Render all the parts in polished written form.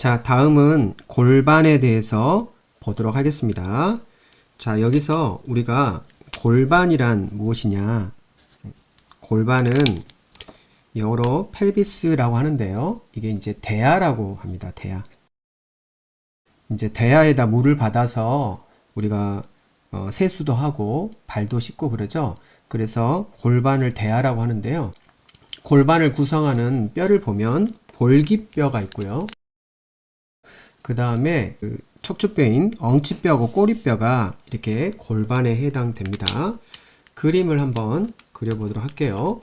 자, 다음은 골반에 대해서 보도록 하겠습니다. 자, 여기서 우리가 골반이란 무엇이냐? 골반은 영어로 펠비스라고 하는데요. 이게 이제 대야라고 합니다. 대야. 이제 대야에다 물을 받아서 우리가 세수도 하고 발도 씻고 그러죠. 그래서 골반을 대야라고 하는데요. 골반을 구성하는 뼈를 보면 볼기뼈가 있고요. 그 다음에 척추뼈인 엉치뼈하고 꼬리뼈가 이렇게 골반에 해당됩니다. 그림을 한번 그려보도록 할게요.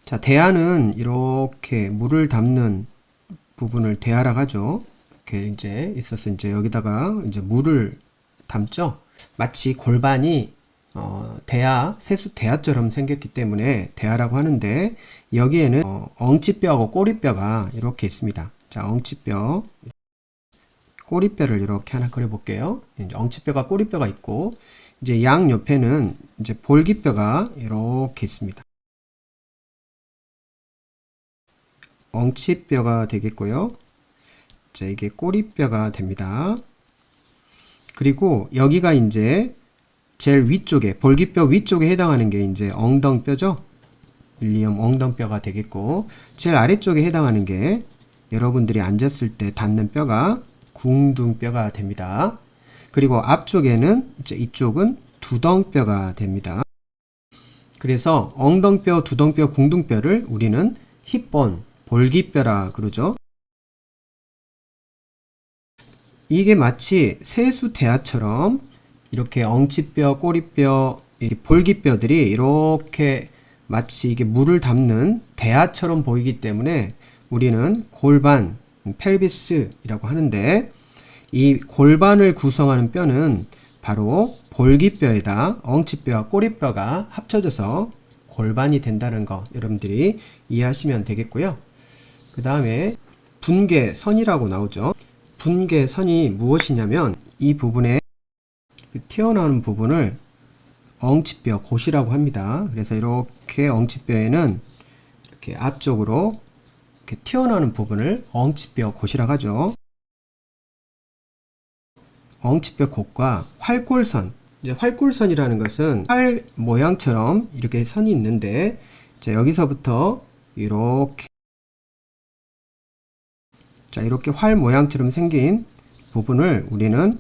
자, 대야는 이렇게 물을 담는 부분을 대야라고 하죠. 이렇게 이제 있어서 이제 여기다가 이제 물을 담죠. 마치 골반이 대야, 세수 대야처럼 생겼기 때문에 대야라고 하는데, 여기에는 엉치뼈하고 꼬리뼈가 이렇게 있습니다. 자, 엉치뼈, 꼬리뼈를 이렇게 하나 그려볼게요. 이제 엉치뼈가 꼬리뼈가 있고, 이제 양 옆에는 이제 볼기뼈가 이렇게 있습니다. 엉치뼈가 되겠고요. 자, 이게 꼬리뼈가 됩니다. 그리고 여기가 이제 제일 위쪽에, 볼기뼈 위쪽에 해당하는 게 이제 엉덩뼈죠. 일리엄 엉덩뼈가 되겠고, 제일 아래쪽에 해당하는 게 여러분들이 앉았을 때 닿는 뼈가 궁둥뼈가 됩니다. 그리고 앞쪽에는 이제 이쪽은 두덩뼈가 됩니다. 그래서 엉덩뼈, 두덩뼈, 궁둥뼈를 우리는 힙본, 볼기뼈라 그러죠. 이게 마치 세수 대야처럼 이렇게 엉치뼈, 꼬리뼈, 볼기뼈들이 이렇게 마치 이게 물을 담는 대야처럼 보이기 때문에 우리는 골반, 펠비스이라고 하는데, 이 골반을 구성하는 뼈는 바로 볼기뼈에다 엉치뼈와 꼬리뼈가 합쳐져서 골반이 된다는 거 여러분들이 이해하시면 되겠고요. 그 다음에 분계선이라고 나오죠. 분계선이 무엇이냐면 이 부분에 튀어나오는 부분을 엉치뼈 곧이라고 합니다. 그래서 이렇게 엉치뼈에는 이렇게 앞쪽으로 이렇게 튀어나오는 부분을 엉치뼈 곧이라고 하죠. 엉치뼈 곧과 활골선. 이제 활골선이라는 것은 활 모양처럼 이렇게 선이 있는데, 자, 여기서부터 이렇게, 자, 이렇게 활 모양처럼 생긴 부분을 우리는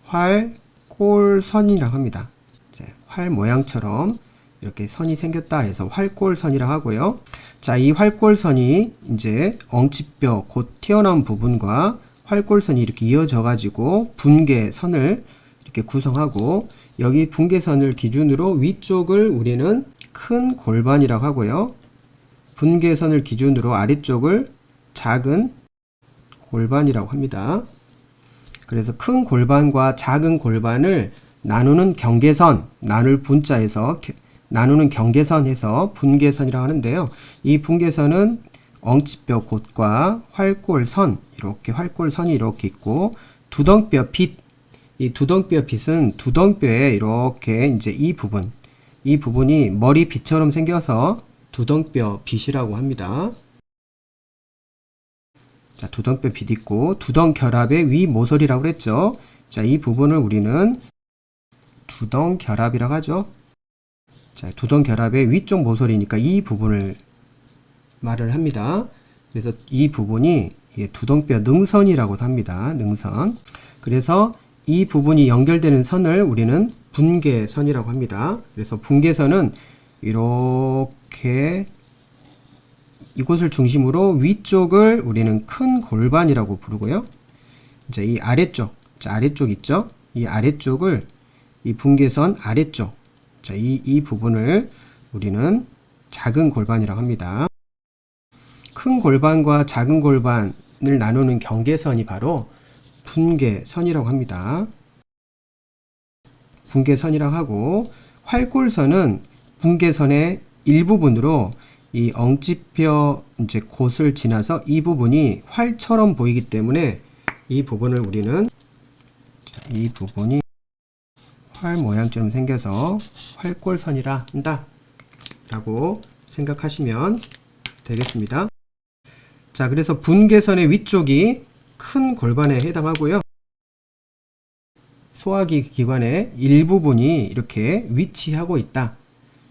활골선이라고 합니다. 자, 활 모양처럼 이렇게 선이 생겼다 해서 활골선이라고 하고요. 자, 이 활골선이 이제 엉치뼈 곧 튀어나온 부분과 활골선이 이렇게 이어져 가지고 분계선을 이렇게 구성하고, 여기 분계선을 기준으로 위쪽을 우리는 큰 골반이라고 하고요. 분계선을 기준으로 아래쪽을 작은 골반이라고 합니다. 그래서 큰 골반과 작은 골반을 나누는 경계선, 나눌 분자에서 나누는 경계선에서 분계선이라고 하는데요. 이 분계선은 엉치뼈 곧과 활골선, 이렇게 활골선이 이렇게 있고, 두덩뼈 빛, 이 두덩뼈 빛은 두덩뼈에 이렇게 이제 이 부분이 머리 빛처럼 생겨서 두덩뼈 빛이라고 합니다. 자, 두덩뼈 빛 있고, 두덩결합의 위 모서리라고 그랬죠. 자, 이 부분을 우리는 두덩결합이라고 하죠. 자, 두덩결합의 위쪽 모서리니까 이 부분을 말을 합니다. 그래서 이 부분이 두덩뼈 능선이라고도 합니다. 능선. 그래서 이 부분이 연결되는 선을 우리는 분계선이라고 합니다. 그래서 분계선은 이렇게 이곳을 중심으로 위쪽을 우리는 큰 골반이라고 부르고요. 이제 이 아래쪽, 자, 아래쪽 있죠? 이 아래쪽을, 이 분계선 아래쪽, 자, 이 부분을 우리는 작은 골반이라고 합니다. 큰 골반과 작은 골반을 나누는 경계선이 바로 분계선이라고 합니다. 분계선이라고 하고, 활골선은 분계선의 일부분으로 이 엉치뼈 이제 곧을 지나서 이 부분이 활처럼 보이기 때문에 이 부분을 우리는, 자, 이 부분이 활 모양처럼 생겨서 활골선이라 한다 라고 생각하시면 되겠습니다. 자, 그래서 분계선의 위쪽이 큰 골반에 해당하고요. 소화기 기관의 일부분이 이렇게 위치하고 있다.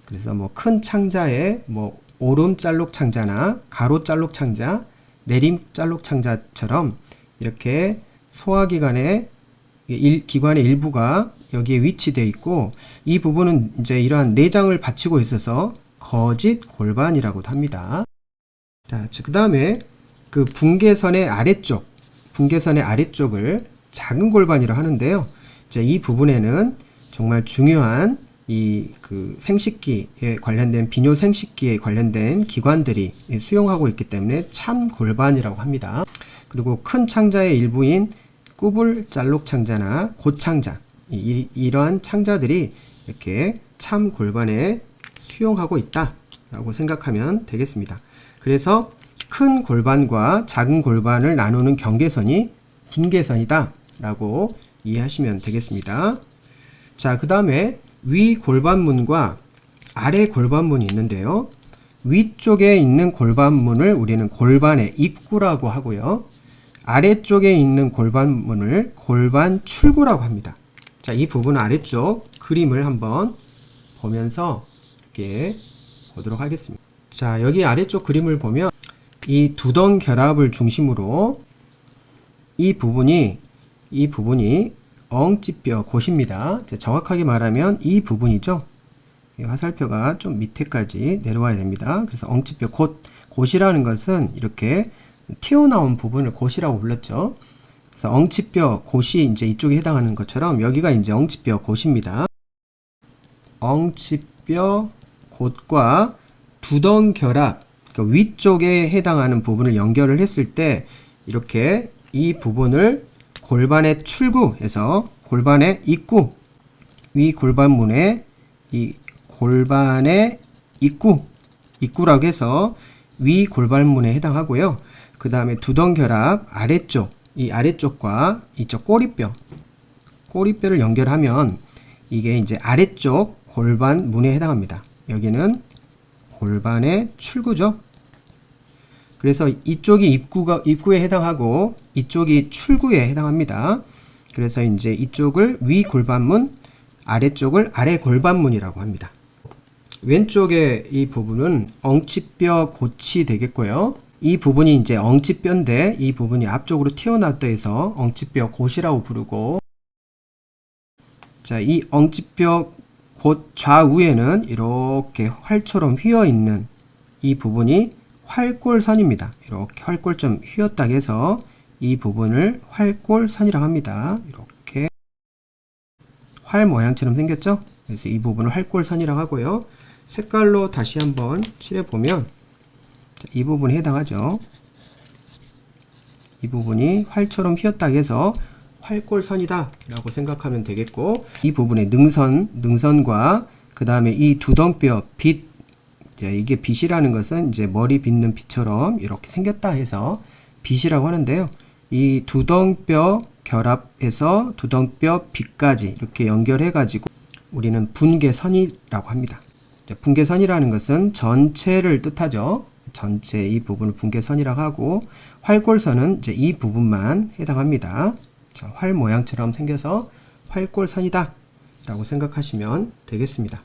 그래서 뭐 큰 창자에 뭐 오름 짤록 창자나 가로 짤록 창자, 내림 짤록 창자처럼 이렇게 소화기관의 기관의 일부가 여기에 위치되어 있고, 이 부분은 이제 이러한 내장을 받치고 있어서 거짓 골반이라고도 합니다. 자, 그 다음에 그 분계선의 아래쪽을 작은 골반이라 하는데요. 이제 이 부분에는 정말 중요한 이 그 생식기에 관련된 비뇨 생식기에 관련된 기관들이 수용하고 있기 때문에 참 골반이라고 합니다. 그리고 큰 창자의 일부인 꾸불 짤록 창자나 고창자, 이러한 창자들이 이렇게 참 골반에 수용하고 있다라고 생각하면 되겠습니다. 그래서 큰 골반과 작은 골반을 나누는 경계선이 분계선이다 라고 이해하시면 되겠습니다. 자, 그 다음에 위 골반문과 아래 골반문이 있는데요. 위쪽에 있는 골반문을 우리는 골반의 입구라고 하고요. 아래쪽에 있는 골반문을 골반 출구라고 합니다. 자, 이 부분 아래쪽 그림을 한번 보면서 이렇게 보도록 하겠습니다. 자, 여기 아래쪽 그림을 보면 이 두덩 결합을 중심으로 이 부분이 엉치뼈 곧입니다. 정확하게 말하면 이 부분이죠. 화살표가 좀 밑에까지 내려와야 됩니다. 그래서 엉치뼈 곧이라는 것은 이렇게 튀어나온 부분을 곧이라고 불렀죠. 그래서 엉치뼈 곧이 이제 이쪽에 해당하는 것처럼 여기가 이제 엉치뼈 곧입니다. 엉치뼈 곧과 두덩 결합, 그러니까 위쪽에 해당하는 부분을 연결을 했을 때 이렇게 이 부분을 골반의 출구에서 골반의 입구, 위 골반문의 이 골반의 입구라고 해서 위 골반문에 해당하고요. 그 다음에 두덩 결합 아래쪽, 이 아래쪽과 이쪽 꼬리뼈를 연결하면 이게 이제 아래쪽 골반문에 해당합니다. 여기는 골반의 출구죠. 그래서 이쪽이 입구에 해당하고 이쪽이 출구에 해당합니다. 그래서 이제 이쪽을 위 골반문, 아래쪽을 아래 골반문이라고 합니다. 왼쪽에 이 부분은 엉치뼈 곧이 되겠고요. 이 부분이 이제 엉치뼈인데 이 부분이 앞쪽으로 튀어나왔다 해서 엉치뼈 곧이라고 부르고, 자, 이 엉치뼈 곧 좌우에는 이렇게 활처럼 휘어 있는 이 부분이 활골선입니다. 이렇게 활골 좀 휘었다 해서 이 부분을 활골선이라고 합니다. 이렇게 활 모양처럼 생겼죠? 그래서 이 부분을 활골선이라고 하고요. 색깔로 다시 한번 칠해보면 이 부분에 해당하죠. 이 부분이 활처럼 휘었다 해서 활골선이다 라고 생각하면 되겠고, 이 부분의 능선과 그 다음에 이 두덩뼈 빛, 이게 빛이라는 것은 이제 머리 빗는 빛처럼 이렇게 생겼다 해서 빛이라고 하는데요. 이 두덩뼈 결합해서 두덩뼈 빛까지 이렇게 연결해 가지고 우리는 분계선이라고 합니다. 분계선이라는 것은 전체를 뜻하죠. 전체 이 부분을 분계선이라고 하고, 활골선은 이제 이 부분만 해당합니다. 자, 활 모양처럼 생겨서 활골선이다 라고 생각하시면 되겠습니다.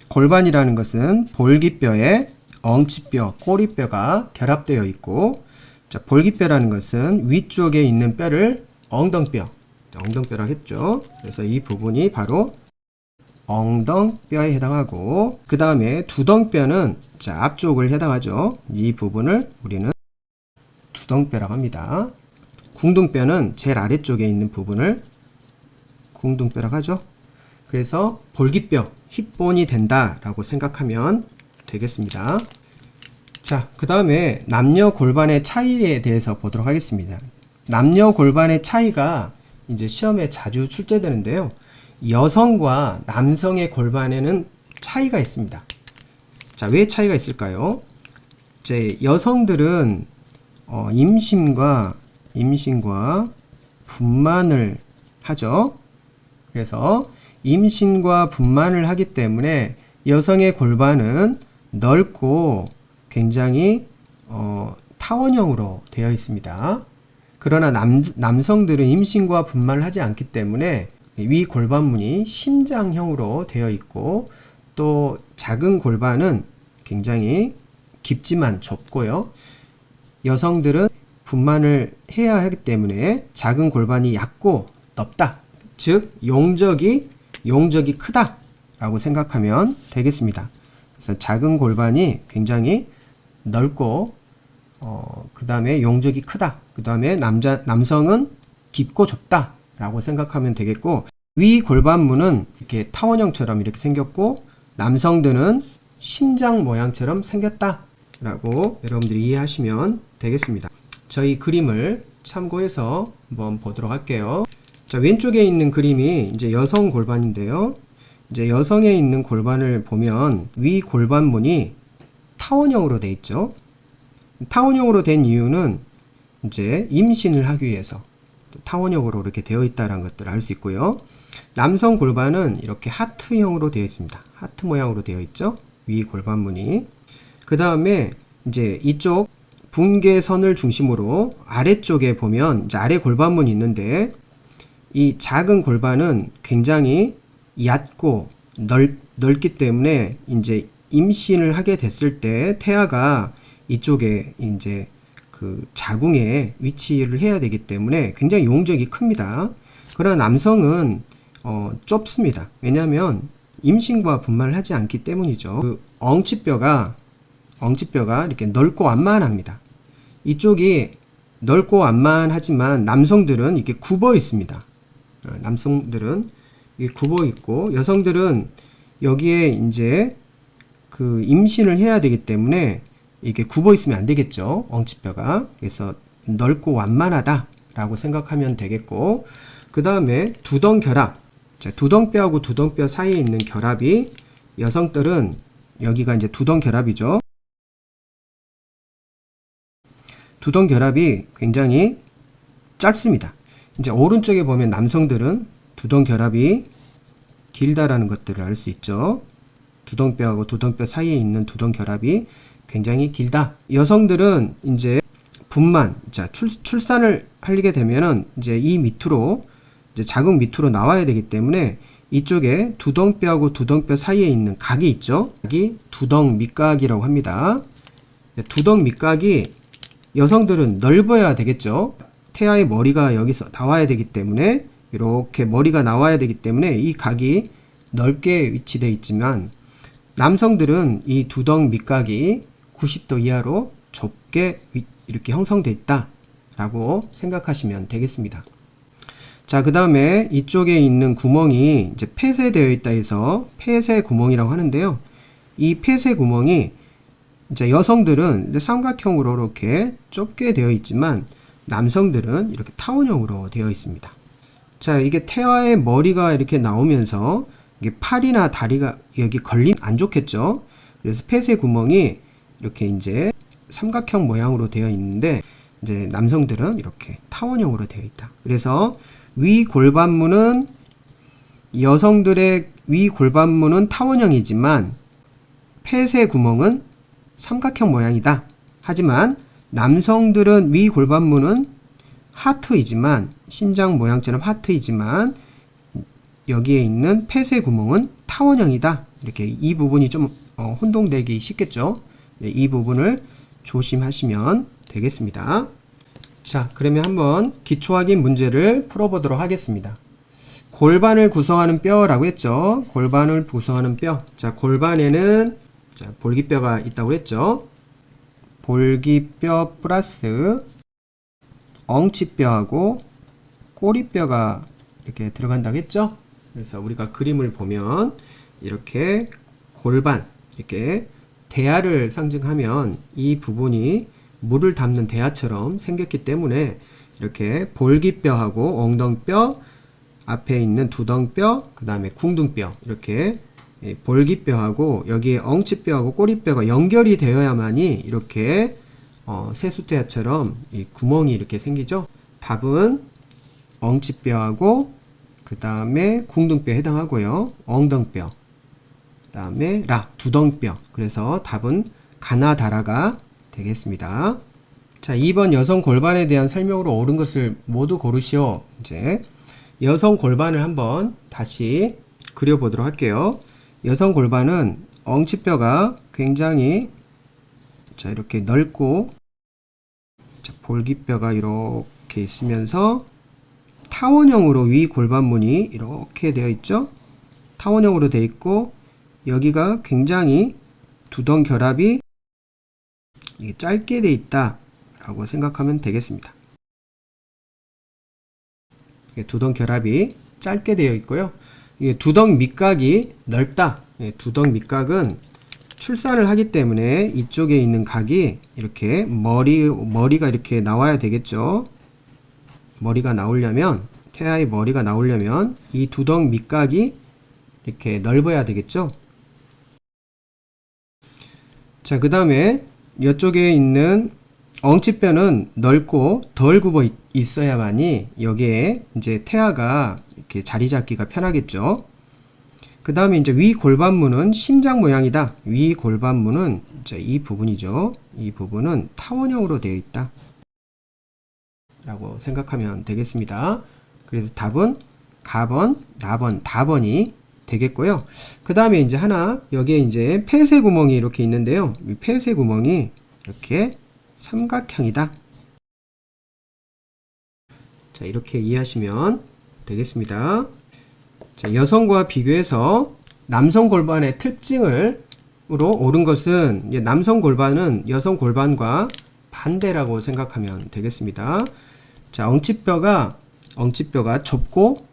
골반이라는 것은 볼기뼈에 엉치뼈, 꼬리뼈가 결합되어 있고, 자, 볼기뼈라는 것은 위쪽에 있는 뼈를 엉덩뼈라고 했죠. 그래서 이 부분이 바로 엉덩뼈에 해당하고, 그 다음에 두덩뼈는 자, 앞쪽을 해당하죠. 이 부분을 우리는 두덩뼈라고 합니다. 궁둥뼈는 제일 아래쪽에 있는 부분을 궁둥뼈라고 하죠. 그래서 볼기뼈, 힙본이 된다라고 생각하면 되겠습니다. 자, 그 다음에 남녀 골반의 차이에 대해서 보도록 하겠습니다. 남녀 골반의 차이가 이제 시험에 자주 출제되는데요. 여성과 남성의 골반에는 차이가 있습니다. 자, 왜 차이가 있을까요? 이제 여성들은 임신과 분만을 하죠. 그래서 임신과 분만을 하기 때문에 여성의 골반은 넓고 굉장히 타원형으로 되어 있습니다. 그러나 남성들은 임신과 분만을 하지 않기 때문에 위 골반문이 심장형으로 되어 있고, 또 작은 골반은 굉장히 깊지만 좁고요. 여성들은 분만을 해야 하기 때문에 작은 골반이 얕고 넓다. 즉 용적이 크다 라고 생각하면 되겠습니다. 그래서 작은 골반이 굉장히 넓고 그 다음에 용적이 크다. 그 다음에 남성은 깊고 좁다 라고 생각하면 되겠고, 위 골반문은 이렇게 타원형처럼 이렇게 생겼고, 남성들은 심장 모양처럼 생겼다 라고 여러분들이 이해하시면 되겠습니다. 저희 그림을 참고해서 한번 보도록 할게요. 자, 왼쪽에 있는 그림이 이제 여성 골반인데요. 이제 여성에 있는 골반을 보면 위 골반문이 타원형으로 되어 있죠. 타원형으로 된 이유는 이제 임신을 하기 위해서 타원형으로 이렇게 되어 있다는 것들을 알 수 있고요. 남성 골반은 이렇게 하트형으로 되어 있습니다. 하트 모양으로 되어 있죠. 위 골반문이. 그 다음에 이제 이쪽 분계선을 중심으로 아래쪽에 보면 이제 아래 골반문이 있는데, 이 작은 골반은 굉장히 얕고 넓기 때문에 이제 임신을 하게 됐을 때 태아가 이쪽에 이제 그 자궁에 위치를 해야 되기 때문에 굉장히 용적이 큽니다. 그러나 남성은 좁습니다. 왜냐하면 임신과 분만을 하지 않기 때문이죠. 그 엉치뼈가 이렇게 넓고 완만합니다. 이쪽이 넓고 완만하지만 남성들은 이렇게 굽어 있습니다. 남성들은 이게 굽어 있고, 여성들은 여기에 이제 그 임신을 해야 되기 때문에 이게 굽어 있으면 안 되겠죠. 엉치뼈가. 그래서 넓고 완만하다라고 생각하면 되겠고, 그 다음에 두덩결합. 자, 두덩뼈하고 두덩뼈 사이에 있는 결합이, 여성들은 여기가 이제 두덩결합이죠. 두덩결합이 굉장히 짧습니다. 이제 오른쪽에 보면 남성들은 두덩결합이 길다라는 것들을 알 수 있죠. 두덩뼈하고 두덩뼈 사이에 있는 두덩결합이 굉장히 길다. 여성들은 이제 분만, 자, 출산을 하게 되면은 이제 이 밑으로, 이제 자궁 밑으로 나와야 되기 때문에 이쪽에 두덩뼈하고 두덩뼈 사이에 있는 각이 있죠. 각이 두덩 밑각이라고 합니다. 두덩 밑각이 여성들은 넓어야 되겠죠. 태아의 머리가 여기서 나와야 되기 때문에, 이렇게 머리가 나와야 되기 때문에 이 각이 넓게 위치되어 있지만, 남성들은 이 두덩 밑각이 90도 이하로 좁게 이렇게 형성되어 있다 라고 생각하시면 되겠습니다. 자, 그 다음에 이쪽에 있는 구멍이 이제 폐쇄되어 있다 해서 폐쇄 구멍이라고 하는데요. 이 폐쇄 구멍이 이제 여성들은 이제 삼각형으로 이렇게 좁게 되어 있지만, 남성들은 이렇게 타원형으로 되어 있습니다. 자, 이게 태아의 머리가 이렇게 나오면서 이게 팔이나 다리가 여기 걸리면 안 좋겠죠. 그래서 폐쇄 구멍이 이렇게 이제 삼각형 모양으로 되어 있는데, 이제 남성들은 이렇게 타원형으로 되어 있다. 그래서 위 골반문은, 여성들의 위 골반문은 타원형이지만 폐쇄 구멍은 삼각형 모양이다. 하지만 남성들은 위 골반문은 하트이지만, 심장 모양처럼 하트이지만 여기에 있는 폐쇄 구멍은 타원형이다. 이렇게 이 부분이 좀 혼동되기 쉽겠죠. 이 부분을 조심하시면 되겠습니다. 자, 그러면 한번 기초 확인 문제를 풀어보도록 하겠습니다. 골반을 구성하는 뼈라고 했죠. 골반을 구성하는 뼈. 자, 골반에는 자, 볼기뼈가 있다고 했죠. 볼기뼈 플러스 엉치뼈하고 꼬리뼈가 이렇게 들어간다고 했죠. 그래서 우리가 그림을 보면 이렇게 골반, 이렇게 대야를 상징하면 이 부분이 물을 담는 대야처럼 생겼기 때문에 이렇게 볼기뼈하고 엉덩뼈, 앞에 있는 두덩뼈, 그 다음에 궁둥뼈, 이렇게 볼기뼈하고 여기에 엉치뼈하고 꼬리뼈가 연결이 되어야만이 이렇게 세숫대야처럼 이 구멍이 이렇게 생기죠. 답은 엉치뼈하고 그 다음에 궁둥뼈에 해당하고요. 엉덩뼈, 그 다음에 두덩뼈. 그래서 답은 가나다라가 되겠습니다. 자, 2번 여성 골반에 대한 설명으로 옳은 것을 모두 고르시오. 이제 여성 골반을 한번 다시 그려보도록 할게요. 여성 골반은 엉치뼈가 굉장히 자, 이렇게 넓고 자, 볼기뼈가 이렇게 있으면서 타원형으로 위 골반문이 이렇게 되어 있죠. 타원형으로 되어 있고 여기가 굉장히 두덩 결합이 짧게 되어 있다 라고 생각하면 되겠습니다. 두덩 결합이 짧게 되어 있고요. 두덩 밑각이 넓다. 두덩 밑각은 출산을 하기 때문에 이쪽에 있는 각이 이렇게 머리가 이렇게 나와야 되겠죠. 머리가 나오려면, 태아의 머리가 나오려면 이 두덩 밑각이 이렇게 넓어야 되겠죠. 자, 그 다음에 이쪽에 있는 엉치뼈는 넓고 덜 굽어 있어야만이 여기에 이제 태아가 이렇게 자리 잡기가 편하겠죠. 그 다음에 이제 위 골반문은 심장 모양이다. 위 골반문은 이제 이 부분이죠. 이 부분은 타원형으로 되어 있다. 라고 생각하면 되겠습니다. 그래서 답은 가번, 나번, 다번이 되겠고요. 그 다음에 이제 하나, 여기에 이제 폐쇄 구멍이 이렇게 있는데요. 이 폐쇄 구멍이 이렇게 삼각형이다. 자, 이렇게 이해하시면 되겠습니다. 자, 여성과 비교해서 남성 골반의 특징으로 옳은 것은 이제 남성 골반은 여성 골반과 반대라고 생각하면 되겠습니다. 자, 엉치뼈가 좁고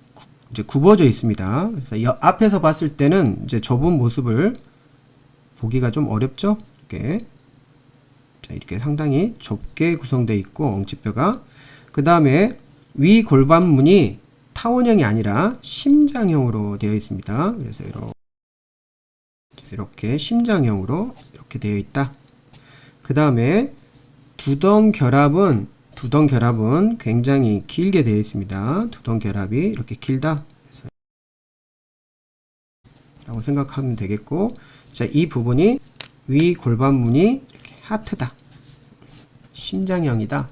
이제 굽어져 있습니다. 그래서 앞에서 봤을 때는 이제 좁은 모습을 보기가 좀 어렵죠? 이렇게. 자, 이렇게 상당히 좁게 구성되어 있고 엉치뼈가 그 다음에 위 골반문이 타원형이 아니라 심장형으로 되어 있습니다. 그래서 이렇게 심장형으로 이렇게 되어 있다. 그 다음에 두덩 결합은 굉장히 길게 되어 있습니다. 두덩 결합이 이렇게 길다. 라고 생각하면 되겠고, 자, 이 부분이 위 골반문이 이렇게 하트다. 심장형이다.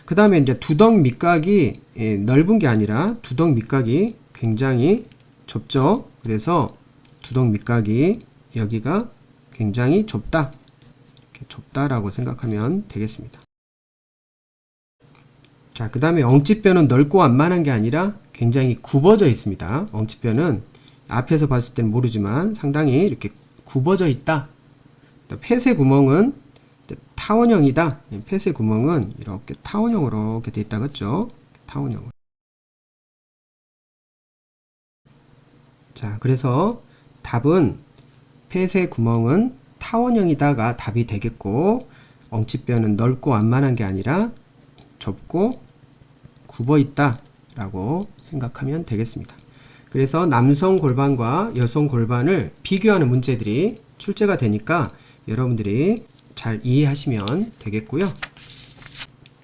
그 다음에 이제 두덩 밑각이 넓은 게 아니라 두덩 밑각이 굉장히 좁죠. 그래서 두덩 밑각이 여기가 굉장히 좁다. 이렇게 좁다라고 생각하면 되겠습니다. 자, 그 다음에 엉치뼈는 넓고 완만한 게 아니라 굉장히 굽어져 있습니다. 엉치뼈는 앞에서 봤을 때는 모르지만 상당히 이렇게 굽어져 있다. 폐쇄 구멍은 타원형이다. 폐쇄 구멍은 이렇게 타원형으로 이렇게 되어 있다. 그렇죠? 타원형으로. 자, 그래서 답은 폐쇄 구멍은 타원형이다가 답이 되겠고, 엉치뼈는 넓고 완만한 게 아니라 좁고 굽어 있다 라고 생각하면 되겠습니다. 그래서 남성 골반과 여성 골반을 비교하는 문제들이 출제가 되니까 여러분들이 잘 이해하시면 되겠고요.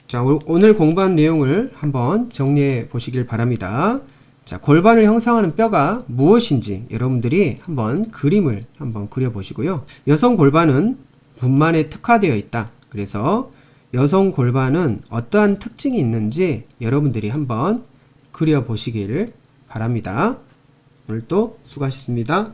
자, 오늘 공부한 내용을 한번 정리해 보시길 바랍니다. 자, 골반을 형성하는 뼈가 무엇인지 여러분들이 한번 그림을 한번 그려 보시고요. 여성 골반은 분만에 특화되어 있다. 그래서 여성 골반은 어떠한 특징이 있는지 여러분들이 한번 그려 보시길 바랍니다. 오늘도 수고하셨습니다.